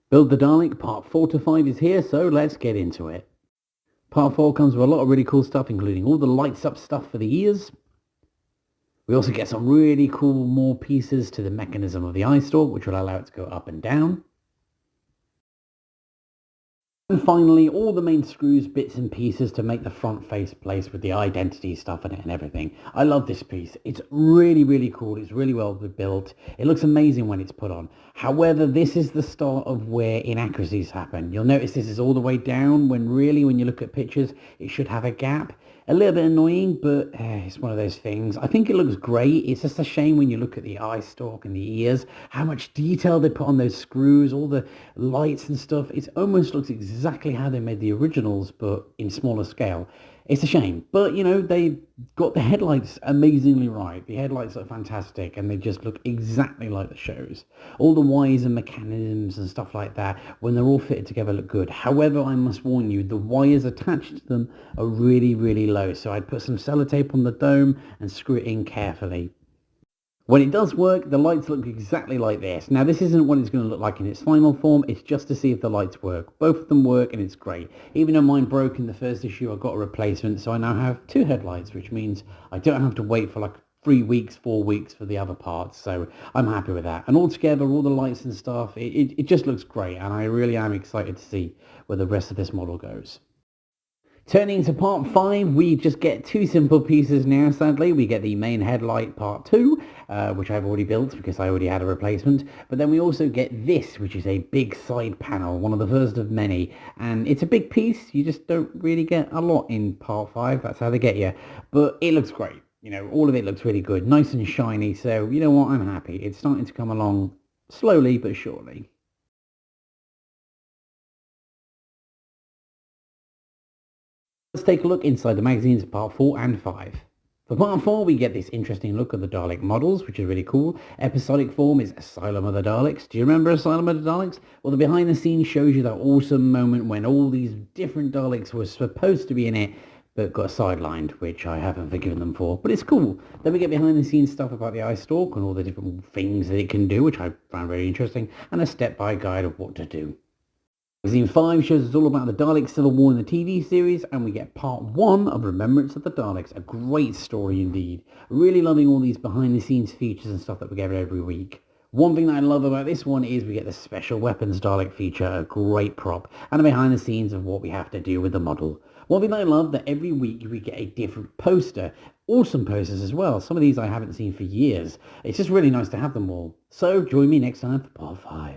Build the Dalek, part 4 to 5 is here, so let's get into it. Part 4 comes with a lot of really cool stuff, including all the lights up stuff for the ears. We also get some really cool more pieces to the mechanism of the eye stalk, which will allow it to go up and down. And finally, all the main screws, bits and pieces to make the front face place with the identity stuff in it and everything. I love this piece. It's really, really cool. It's really well built. It looks amazing when it's put on. However, this is the start of where inaccuracies happen. You'll notice this is all the way down when really, when you look at pictures, it should have a gap. A little bit annoying, but it's one of those things. I think it looks great. It's just a shame when you look at the eye stalk and the ears, how much detail they put on those screws, all the lights and stuff. It almost looks exactly how they made the originals, but in smaller scale. It's a shame, but you know, they got the headlights amazingly right. The headlights are fantastic and they just look exactly like the shows. All the wires and mechanisms and stuff like that, when they're all fitted together, look good. However, I must warn you, the wires attached to them are really, really low. So I'd put some sellotape on the dome and screw it in carefully. When it does work, the lights look exactly like this. Now, this isn't what it's going to look like in its final form. It's just to see if the lights work. Both of them work, and it's great. Even though mine broke in the first issue, I got a replacement, so I now have 2 headlights, which means I don't have to wait for like 3 weeks, 4 weeks for the other parts. So I'm happy with that. And altogether, all the lights and stuff, it just looks great, and I really am excited to see where the rest of this model goes. Turning to part 5, we just get 2 simple pieces now, sadly. We get the main headlight part 2, which I've already built because I already had a replacement. But then we also get this, which is a big side panel, one of the first of many. And it's a big piece. You just don't really get a lot in part 5. That's how they get you. But it looks great. You know, all of it looks really good, nice and shiny. So, you know what? I'm happy. It's starting to come along slowly but surely. Let's take a look inside the magazines of part 4 and 5. For part 4, we get this interesting look at the Dalek models, which is really cool. Episodic form is Asylum of the Daleks. Do you remember Asylum of the Daleks? Well, the behind the scenes shows you that awesome moment when all these different Daleks were supposed to be in it, but got sidelined, which I haven't forgiven them for. But it's cool. Then we get behind the scenes stuff about the eye stalk and all the different things that it can do, which I found very interesting, and a step-by guide of what to do. Magazine 5 shows us all about the Dalek Civil War in the TV series, and we get part 1 of Remembrance of the Daleks, a great story indeed. Really loving all these behind-the-scenes features and stuff that we get every week. One thing that I love about this one is we get the Special Weapons Dalek feature, a great prop, and a behind-the-scenes of what we have to do with the model. One thing that I love, that every week we get a different poster. Awesome posters as well. Some of these I haven't seen for years. It's just really nice to have them all. So join me next time for part 5.